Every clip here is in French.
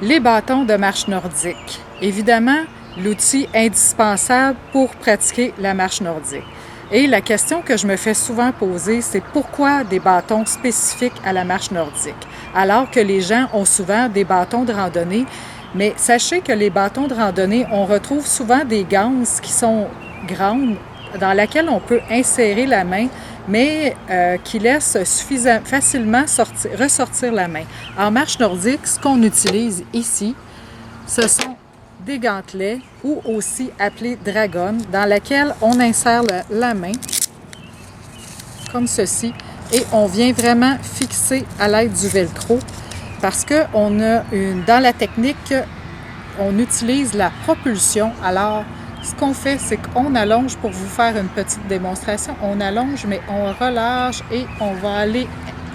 Les bâtons de marche nordique. Évidemment, l'outil indispensable pour pratiquer la marche nordique. Et la question que je me fais souvent poser, c'est pourquoi des bâtons spécifiques à la marche nordique, alors que les gens ont souvent des bâtons de randonnée. Mais sachez que les bâtons de randonnée, on retrouve souvent des ganses qui sont grandes, dans lesquelles on peut insérer la main, mais qui laissent facilement ressortir la main. En marche nordique, ce qu'on utilise ici, ce sont des gantelets ou aussi appelés dragon, dans lesquels on insère la main, comme ceci, et on vient vraiment fixer à l'aide du velcro, parce que dans la technique, on utilise la propulsion. Alors, ce qu'on fait, c'est qu'on allonge, pour vous faire une petite démonstration, on allonge, mais on relâche et on va aller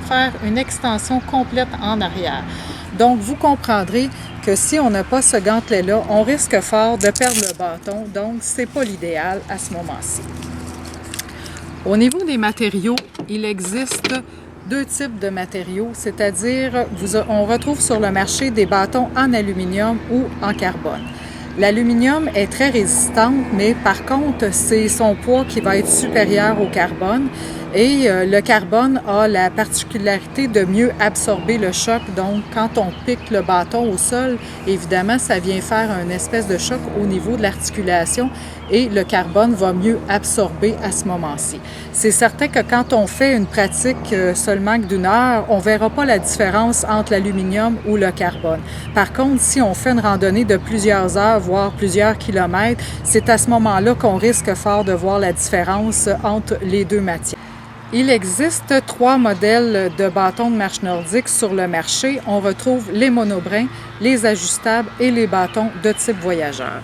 faire une extension complète en arrière. Donc, vous comprendrez que si on n'a pas ce gantelet-là, on risque fort de perdre le bâton. Donc, ce n'est pas l'idéal à ce moment-ci. Au niveau des matériaux, il existe deux types de matériaux, c'est-à-dire on retrouve sur le marché des bâtons en aluminium ou en carbone. L'aluminium est très résistante, mais par contre, c'est son poids qui va être supérieur au carbone. Et le carbone a la particularité de mieux absorber le choc. Donc, quand on pique le bâton au sol, évidemment, ça vient faire une espèce de choc au niveau de l'articulation et le carbone va mieux absorber à ce moment-ci. C'est certain que quand on fait une pratique seulement d'une heure, on ne verra pas la différence entre l'aluminium ou le carbone. Par contre, si on fait une randonnée de plusieurs heures, voire plusieurs kilomètres, c'est à ce moment-là qu'on risque fort de voir la différence entre les deux matières. Il existe 3 modèles de bâtons de marche nordique sur le marché. On retrouve les monobrins, les ajustables et les bâtons de type voyageur.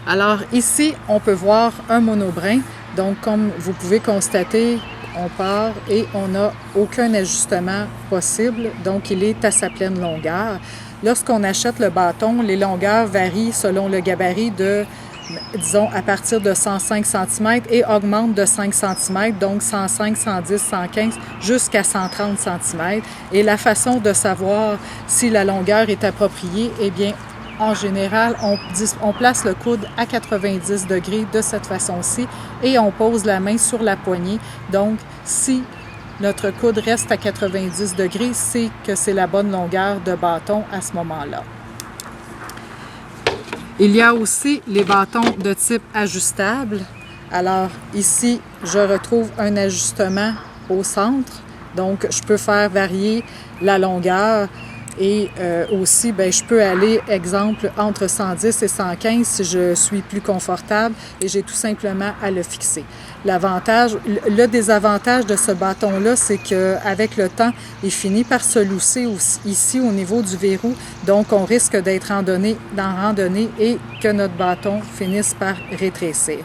Alors ici, on peut voir un monobrin. Donc comme vous pouvez constater, on part et on n'a aucun ajustement possible. Donc il est à sa pleine longueur. Lorsqu'on achète le bâton, les longueurs varient selon le gabarit disons, à partir de 105 cm et augmente de 5 cm, donc 105, 110, 115, jusqu'à 130 cm. Et la façon de savoir si la longueur est appropriée, eh bien, en général, on place le coude à 90 degrés de cette façon-ci et on pose la main sur la poignée. Donc, si notre coude reste à 90 degrés, c'est que c'est la bonne longueur de bâton à ce moment-là. Il y a aussi les bâtons de type ajustable. Alors ici, je retrouve un ajustement au centre. Donc, je peux faire varier la longueur et aussi, je peux aller, exemple, entre 110 et 115 si je suis plus confortable et j'ai tout simplement à le fixer. Le désavantage de ce bâton-là, c'est qu'avec le temps, il finit par se lousser ici au niveau du verrou. Donc, on risque d'être en randonnée et que notre bâton finisse par rétrécir.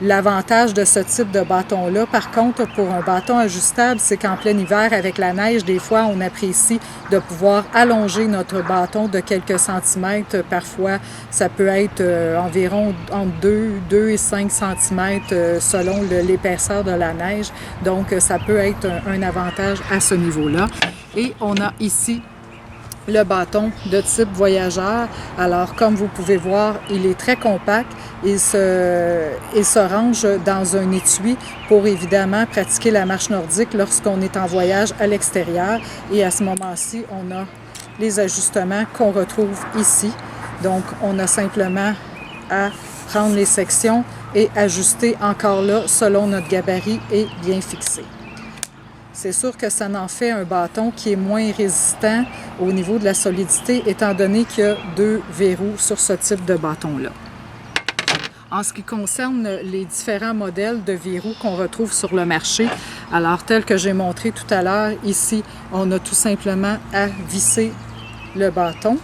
L'avantage de ce type de bâton-là, par contre, pour un bâton ajustable, c'est qu'en plein hiver, avec la neige, des fois, on apprécie de pouvoir allonger notre bâton de quelques centimètres. Parfois, ça peut être environ entre 2 et 5 centimètres selon l'épaisseur de la neige. Donc, ça peut être un avantage à ce niveau-là. Et on a ici le bâton de type voyageur. Alors, comme vous pouvez voir, il est très compact. Il se range dans un étui pour évidemment pratiquer la marche nordique lorsqu'on est en voyage à l'extérieur. Et à ce moment-ci, on a les ajustements qu'on retrouve ici. Donc, on a simplement à prendre les sections et ajuster encore là selon notre gabarit et bien fixé. C'est sûr que ça en fait un bâton qui est moins résistant au niveau de la solidité, étant donné qu'il y a 2 verrous sur ce type de bâton-là. En ce qui concerne les différents modèles de verrous qu'on retrouve sur le marché, alors tel que j'ai montré tout à l'heure, ici, on a tout simplement à visser le bâton.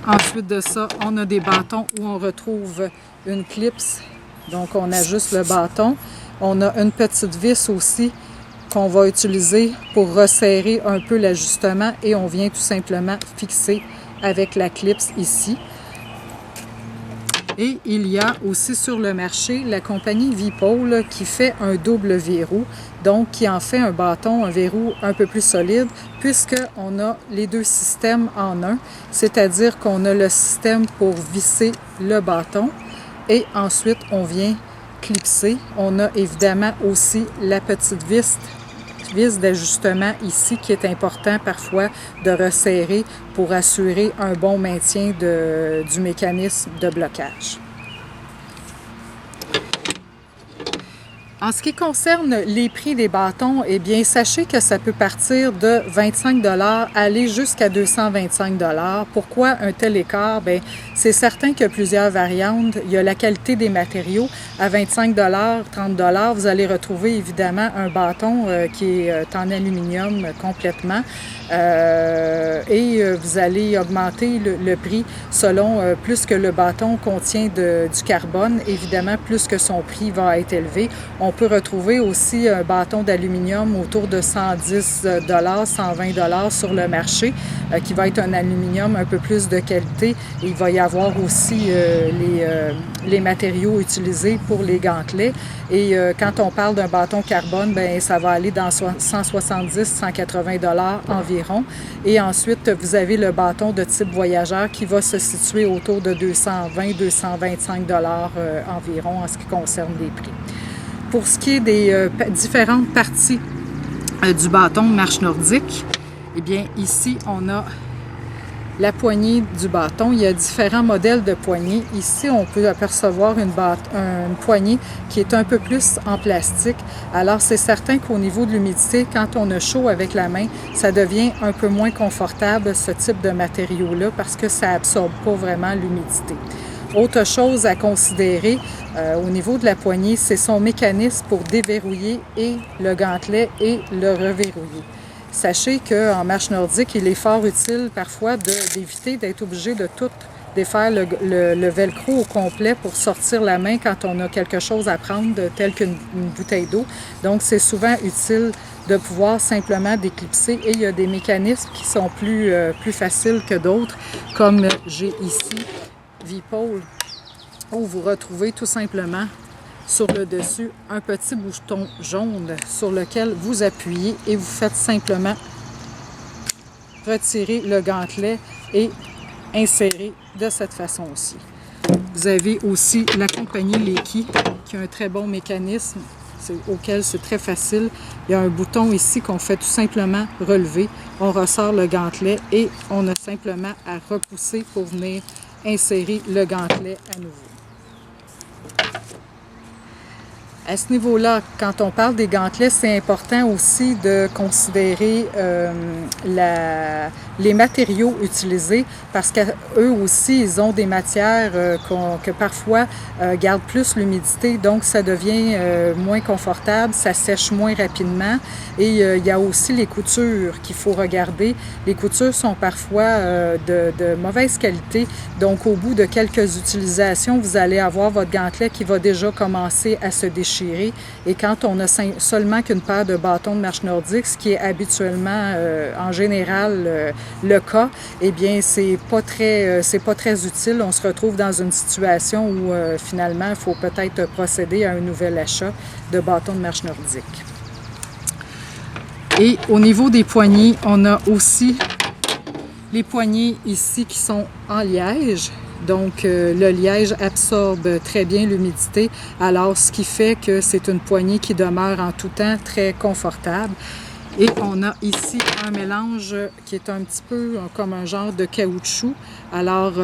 Ensuite de ça, on a des bâtons où on retrouve une clips, donc on ajuste le bâton. On a une petite vis aussi qu'on va utiliser pour resserrer un peu l'ajustement et on vient tout simplement fixer avec la clips ici. Et il y a aussi sur le marché la compagnie V-Pole qui fait un double verrou, donc qui en fait un bâton, un verrou un peu plus solide, puisqu'on a les deux systèmes en un, c'est-à-dire qu'on a le système pour visser le bâton et ensuite on vient clipser. On a évidemment aussi la petite vis d'ajustement ici qui est important parfois de resserrer pour assurer un bon maintien du mécanisme de blocage. En ce qui concerne les prix des bâtons, eh bien, sachez que ça peut partir de 25 $, aller jusqu'à 225 $. Pourquoi un tel écart? Bien, c'est certain qu'il y a plusieurs variantes. Il y a la qualité des matériaux. À 25 $, 30 $, vous allez retrouver évidemment un bâton qui est en aluminium complètement. Et vous allez augmenter le prix selon plus que le bâton contient du carbone, évidemment plus que son prix va être élevé. On peut retrouver aussi un bâton d'aluminium autour de 110 $, 120 $ sur le marché, qui va être un aluminium un peu plus de qualité. Il va y avoir aussi les matériaux utilisés pour les gantelets. Et quand on parle d'un bâton carbone, bien, ça va aller dans 170 180 $ environ. Et ensuite, vous avez le bâton de type voyageur qui va se situer autour de 220 225 $ environ en ce qui concerne les prix. Pour ce qui est des différentes parties du bâton de marche nordique, eh bien, ici, on a la poignée du bâton. Il y a différents modèles de poignées. Ici, on peut apercevoir une poignée qui est un peu plus en plastique. Alors, c'est certain qu'au niveau de l'humidité, quand on a chaud avec la main, ça devient un peu moins confortable, ce type de matériau-là, parce que ça n'absorbe pas vraiment l'humidité. Autre chose à considérer au niveau de la poignée, c'est son mécanisme pour déverrouiller et le gantelet et le reverrouiller. Sachez qu'en marche nordique, il est fort utile parfois d'éviter d'être obligé de tout défaire le velcro au complet pour sortir la main quand on a quelque chose à prendre, tel qu'une bouteille d'eau. Donc, c'est souvent utile de pouvoir simplement déclipser. Et il y a des mécanismes qui sont plus faciles que d'autres, comme j'ai ici V-Pole, où vous retrouvez tout simplement sur le dessus un petit bouton jaune sur lequel vous appuyez et vous faites simplement retirer le gantelet et insérer de cette façon aussi. Vous avez aussi la compagnie Leakey qui a un très bon mécanisme auquel c'est très facile. Il y a un bouton ici qu'on fait tout simplement relever. On ressort le gantelet et on a simplement à repousser pour venir insérer le gantelet à nouveau. À ce niveau-là, quand on parle des gantelets, c'est important aussi de considérer les matériaux utilisés parce qu'eux aussi, ils ont des matières que parfois gardent plus l'humidité, donc ça devient moins confortable, ça sèche moins rapidement. Et il y a aussi les coutures qu'il faut regarder. Les coutures sont parfois de mauvaise qualité, donc au bout de quelques utilisations, vous allez avoir votre gantelet qui va déjà commencer à se déchirer. Et quand on a seulement qu'une paire de bâtons de marche nordique, ce qui est habituellement, en général, le cas, eh bien, c'est pas très utile. On se retrouve dans une situation où, finalement, il faut peut-être procéder à un nouvel achat de bâtons de marche nordique. Et au niveau des poignées, on a aussi les poignées ici qui sont en liège. Donc, le liège absorbe très bien l'humidité, alors ce qui fait que c'est une poignée qui demeure en tout temps très confortable. Et on a ici un mélange qui est un petit peu comme un genre de caoutchouc. Alors,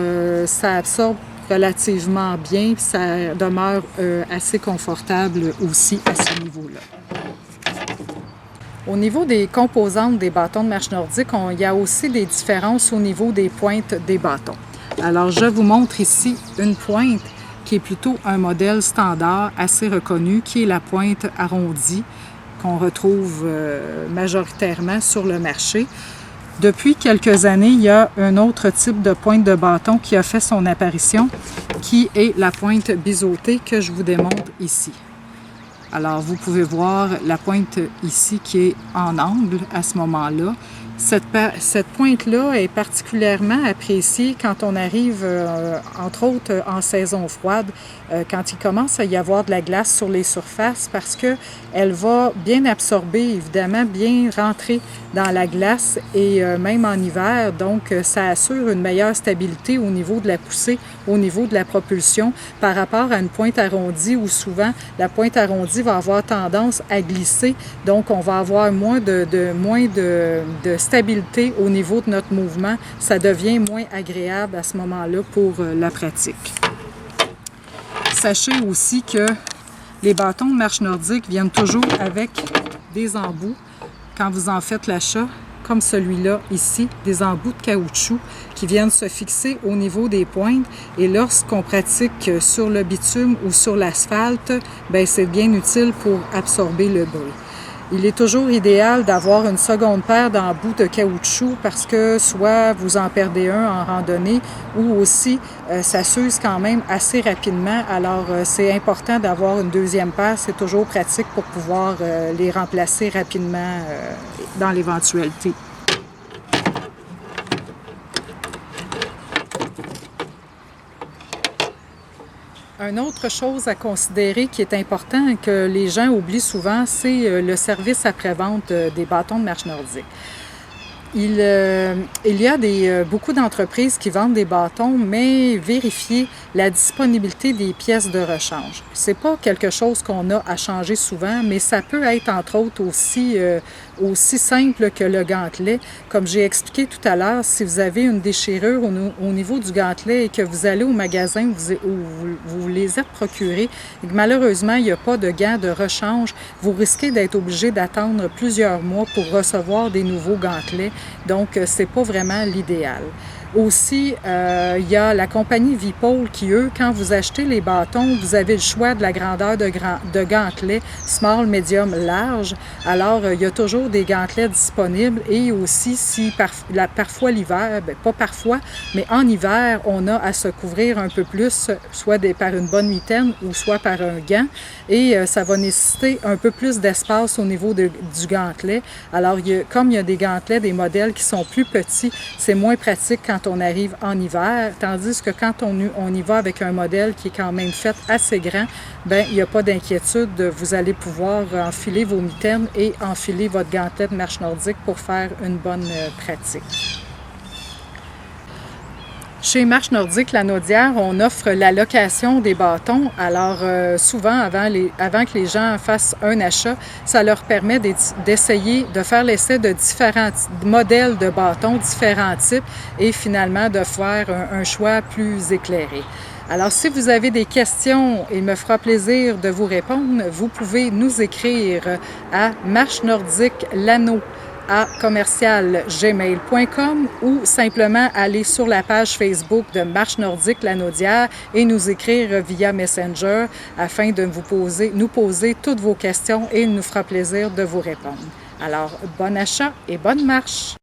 ça absorbe relativement bien, ça demeure assez confortable aussi à ce niveau-là. Au niveau des composantes des bâtons de marche nordique, il y a aussi des différences au niveau des pointes des bâtons. Alors, je vous montre ici une pointe qui est plutôt un modèle standard assez reconnu, qui est la pointe arrondie qu'on retrouve majoritairement sur le marché. Depuis quelques années, il y a un autre type de pointe de bâton qui a fait son apparition, qui est la pointe biseautée que je vous démontre ici. Alors, vous pouvez voir la pointe ici qui est en angle à ce moment-là. Cette pointe-là est particulièrement appréciée quand on arrive, entre autres, en saison froide, quand il commence à y avoir de la glace sur les surfaces, parce qu'elle va bien absorber, évidemment, bien rentrer dans la glace et même en hiver. Donc, ça assure une meilleure stabilité au niveau de la poussée, au niveau de la propulsion, par rapport à une pointe arrondie où souvent la pointe arrondie va avoir tendance à glisser. Donc, on va avoir moins de stabilité au niveau de notre mouvement. Ça devient moins agréable à ce moment-là pour la pratique. Sachez aussi que les bâtons de marche nordique viennent toujours avec des embouts quand vous en faites l'achat, comme celui-là ici, des embouts de caoutchouc qui viennent se fixer au niveau des pointes. Et lorsqu'on pratique sur le bitume ou sur l'asphalte, bien, c'est bien utile pour absorber le bruit. Il est toujours idéal d'avoir une seconde paire d'embouts de caoutchouc parce que soit vous en perdez un en randonnée ou aussi ça s'use quand même assez rapidement. Alors c'est important d'avoir une deuxième paire. C'est toujours pratique pour pouvoir les remplacer rapidement dans l'éventualité. Une autre chose à considérer qui est important et que les gens oublient souvent, c'est le service après-vente des bâtons de marche nordique. Il y a beaucoup d'entreprises qui vendent des bâtons, mais vérifiez la disponibilité des pièces de rechange. C'est pas quelque chose qu'on a à changer souvent, mais ça peut être entre autres aussi simple que le gantelet. Comme j'ai expliqué tout à l'heure, si vous avez une déchirure au niveau du gantelet et que vous allez au magasin où vous les êtes procurés et que malheureusement il n'y a pas de gants de rechange, vous risquez d'être obligé d'attendre plusieurs mois pour recevoir des nouveaux gantelets. Donc, c'est pas vraiment l'idéal. Aussi, il y a la compagnie Vipole qui, eux, quand vous achetez les bâtons, vous avez le choix de la grandeur de gantelet, small, medium, large. Alors, il y a toujours des gantelets disponibles et aussi, si parfois l'hiver, pas parfois, mais en hiver, on a à se couvrir un peu plus, soit par une bonne mitaine ou soit par un gant. Et ça va nécessiter un peu plus d'espace au niveau du gantelet. Alors, comme il y a des gantelets, des modèles qui sont plus petits, c'est moins pratique quand on arrive en hiver, tandis que quand on y va avec un modèle qui est quand même fait assez grand, bien, il n'y a pas d'inquiétude, vous allez pouvoir enfiler vos mitaines et enfiler votre gantelet de marche nordique pour faire une bonne pratique. Chez Marche Nordique Lanaudière, on offre la location des bâtons. Alors, souvent, avant que les gens fassent un achat, ça leur permet d'essayer de faire l'essai de différents modèles de bâtons, différents types, et finalement de faire un choix plus éclairé. Alors, si vous avez des questions, il me fera plaisir de vous répondre. Vous pouvez nous écrire à marchenordiquelano à commercial-gmail.com ou simplement aller sur la page Facebook de Marche Nordique Lanaudière et nous écrire via Messenger afin de nous poser toutes vos questions et il nous fera plaisir de vous répondre. Alors, bon achat et bonne marche!